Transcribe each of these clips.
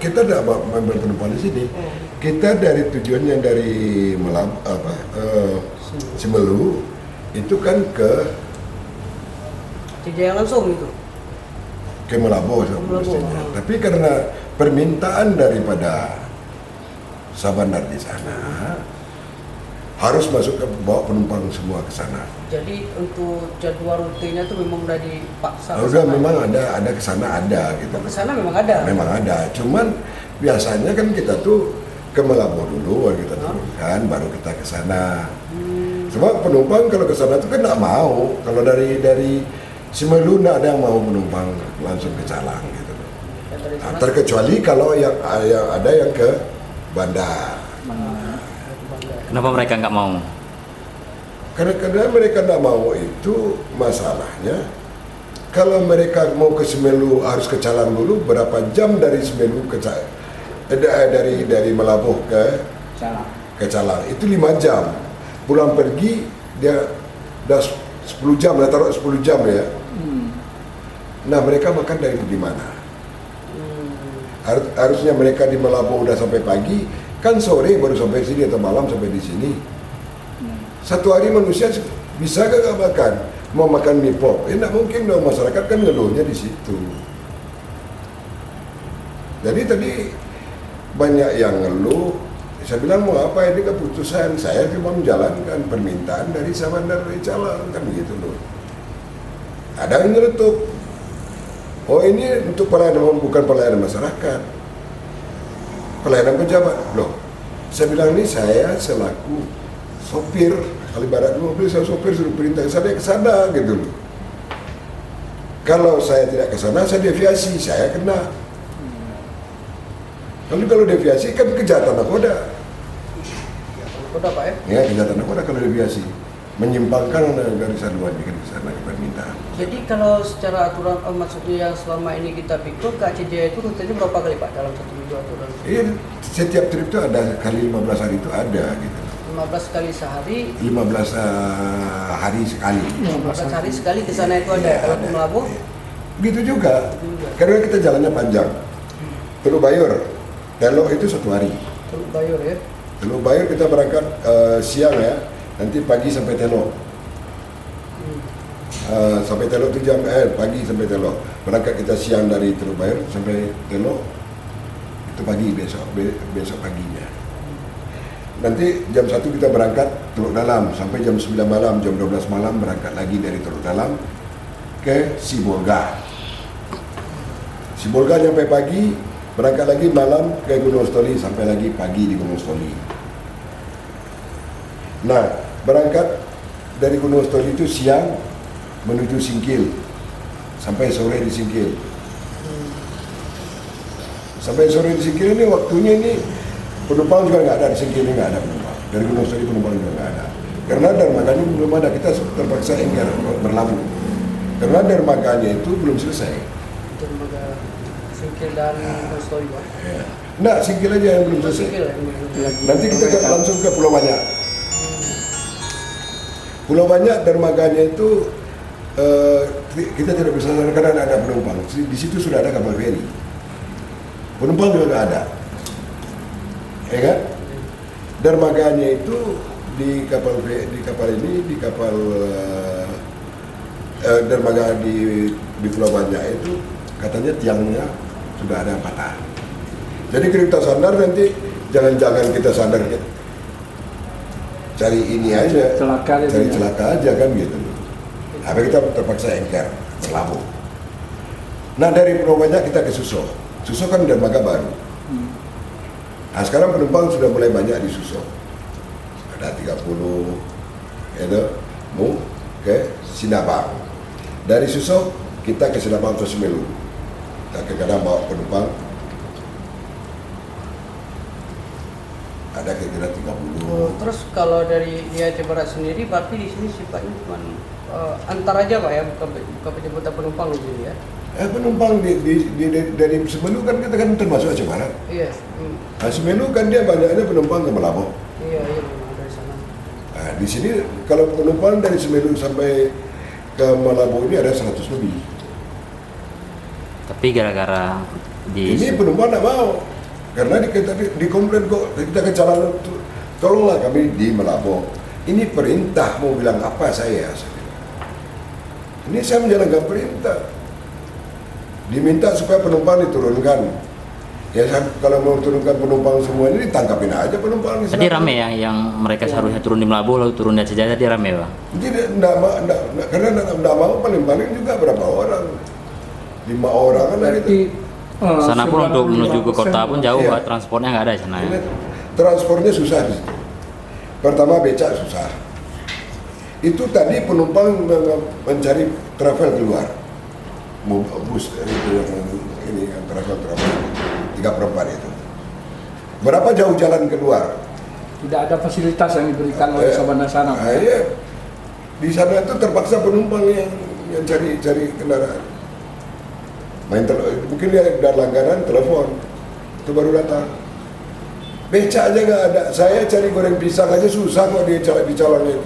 kita tidak ambil penumpang di sini. Kita dari tujuannya dari Semelu itu kan ke Tidak langsung itu. ke Melabuh semestinya. Tapi karena permintaan daripada Sabandar di sana harus masuk ke bawa penumpang semua ke sana. Jadi untuk jadwal rutenya itu memang udah dipaksa. Udah memang ada ke sana ada gitu. Ke sana memang ada. Memang ada. Cuman biasanya kan kita tuh ke Melabuh dulu baru kita turunkan baru kita ke sana. Sebab penumpang kalau ke sana tuh kan nggak mau. Kalau dari Semelu nggak ada yang mau penumpang langsung ke Calang gitu. Nah, terkecuali kalau yang ada yang ke bandar. Kenapa mereka nggak mau? Karena mereka tidak mau itu masalahnya. Kalau mereka mau ke Semelu harus ke Calang dulu. Berapa jam dari Semelu ke dari Melabuh ke Calang itu 5 jam. Pulang pergi dia udah 10 jam, dah taruh 10 jam ya. Nah mereka makan dari di mana? Harusnya mereka di Melabuh udah sampai pagi, kan sore baru sampai sini atau malam sampai di sini. Satu hari manusia bisa gak makan? Mau makan mie pop? Tidak mungkin dong, masyarakat kan ngeluhnya di situ. Jadi tadi banyak yang ngeluh. Saya bilang mau apa ini keputusan? Saya cuma menjalankan permintaan dari Sabandar dari Calang kan gitu loh. Ada yang nyeletuk. Oh ini untuk pelayanan, bukan pelayanan masyarakat, pelayanan pejabat. Loh, saya bilang ini saya selaku sopir, kali barat mobil saya sopir suruh perintah saya ke sana gitu loh. Kalau saya tidak ke sana saya deviasi, saya kena. Kalau deviasi kan kejahatan nakoda. Udah Pak ya? Ya kejahatan nakoda kalau deviasi. Menyimpangkan dari saluran ke sana permintaan. Jadi kalau secara aturan maksudnya yang selama ini kita pikir KC Jaya itu rutenya berapa kali Pak dalam satu minggu aturan? Iya, setiap trip itu ada kali 15 hari itu ada gitu. 15 kali sehari. 15 hari sekali. 15 hari sekali ke sana itu ada. Kalau ke Melabuh? Gitu juga. Karena kita jalannya panjang. Teluk Bayur, Teluk itu 1 hari. Teluk Bayur ya. Teluk Bayur kita berangkat siang ya. Nanti pagi sampai Teluk. Sampai Teluk itu pagi sampai Teluk. Berangkat kita siang dari Teluk Bayur sampai Teluk. Itu pagi besok paginya. Nanti jam 1 kita berangkat Teluk Dalam sampai jam 9 malam, jam 12 malam berangkat lagi dari Teluk Dalam ke Sibolga. Sibolga sampai pagi, berangkat lagi malam ke Gunung Stoli sampai lagi pagi di Gunung Stoli. Nah, berangkat dari Gunung Stoli itu siang menuju Singkil sampai sore di Singkil. Sampai sore di Singkil ini waktunya ini penumpang juga nggak ada di Singkil ini, nggak ada penumpang. Dari Gunung Stoli penumpang juga nggak ada. Karena dermaganya belum ada, kita terpaksa enggar berlabuh. Karena dermaganya itu belum selesai. Dermaga Singkil dan Stoli Pak. Ya. Nggak, Singkil aja yang belum selesai. Singkil ya. Nanti kita langsung ke Pulau Banyak. Pulau Banyak dermaganya itu kita tidak bisa karena ada penumpang. Di situ sudah ada kapal feri. Penumpang juga nggak ada, ya kan? Dermaganya itu di kapal dermaga di Pulau Banyak itu katanya tiangnya sudah ada yang patah. Jadi kita sandar nanti jangan-jangan kita sandar cari ini aja, cari celaka aja kan gitu. Tapi kita terpaksa engker berlabuh. Nah dari Pulau Banyak kita ke Suso. Suso kan dermaga baru. Nah sekarang penumpang sudah mulai banyak di Suso. Ada 30 itu mau ke Sinabang. Dari Suso kita ke Sinabang atau Semelu. Kita kadang bawa penumpang ada kira-kira 30. Terus kalau dari Aceh Barat sendiri berarti di sini sifatnya cuma antar aja Pak ya, bukan penjemputan penumpang di sini ya? Penumpang dari Semelu kan kita kan termasuk Aceh Barat. Iya. Nah, Semelu kan dia banyaknya penumpang ke Melabuh. Iya memang dari sana. Nah, di sini kalau penumpang dari Semelu sampai ke Melabuh ini ada 100 lebih. Tapi gara-gara Ini penumpang tidak mau. Karena di komplain kok kita ke jalan itu, tolonglah kami di Melabo. Ini perintah, mau bilang apa saya bilang. Ini saya menjalankan perintah. Diminta supaya penumpang diturunkan. Ya kalau mau turunkan penumpang semua ini ditangkapin aja penumpang. Tadi rame ya, yang mereka seharusnya turun di Melabu lalu turun di Aceh Jaya, tadi rame Pak? Karena tidak mau paling-paling juga berapa orang, 5 orang kan Berarti gitu. Sana pun untuk menuju ke kota pun jauh Iya. Pak, transportnya nggak ada di sana ya. Ini transportnya susah di situ. Pertama becak susah. Itu tadi penumpang mencari travel keluar, bus itu yang ini yang travel 3/4 itu. Berapa jauh jalan keluar? tidak ada fasilitas yang diberikan oleh Sabana sana. Iya. Di sana itu terpaksa penumpang yang cari kendaraan. Mungkin dia ada langganan telepon, itu baru datang. Beca aja nggak ada. Saya cari goreng pisang aja susah kok di calonnya.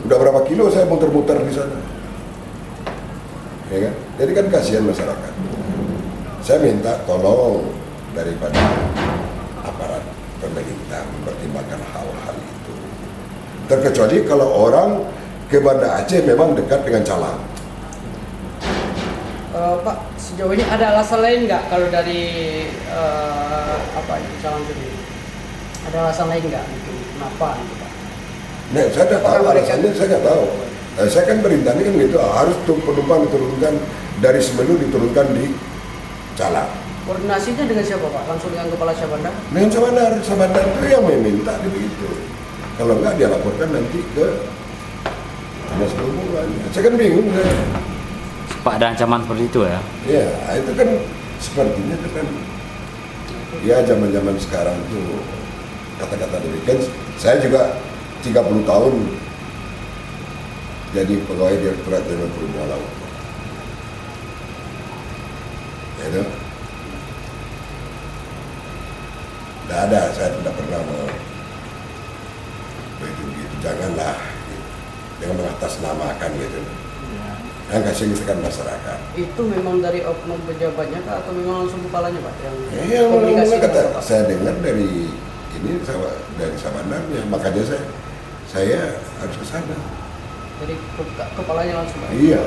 Udah berapa kilo saya muter-muter di sana. Ya kan? Jadi kan kasihan masyarakat. Saya minta tolong daripada aparat pemerintah mempertimbangkan hal-hal itu. Terkecuali kalau orang ke Banda Aceh memang dekat dengan Calang. Pak, sejauh ini ada alasan lain nggak kalau dari Calang sendiri? Ada alasan lain nggak gitu? Kenapa gitu Pak? Nah, saya tidak tahu alasannya, saya nggak tahu. Saya kan perintahnya kan gitu, harus penumpang diturunkan dari Semelu diturunkan di Calang. Koordinasinya dengan siapa Pak? Langsung dengan Kepala Syahbandar? Dengan Sabandar itu yang meminta begitu. Kalau enggak dia laporkan nanti ke Dinas Perhubungan. Saya kan bingung saya. Pak, ada ancaman seperti itu ya? Ya, itu kan sepertinya itu kan ya zaman-zaman sekarang tuh kata-kata demikian. Saya juga 30 tahun jadi pegawai Direktorat Jenderal Perhubungan Laut. Ya itu. Tidak ada, saya tidak pernah mau begitu. Janganlah gitu. Dengan mengatasnamakan gitu. Yang kasihkan masyarakat. Itu memang dari oknum pejabatnya kah atau memang langsung kepalanya Pak? Yang komunikasi kata dengan Bapak? saya dengar dari ini dari Sabandarnya, makanya saya harus ke sana. Jadi kepalanya langsung Pak? Iya.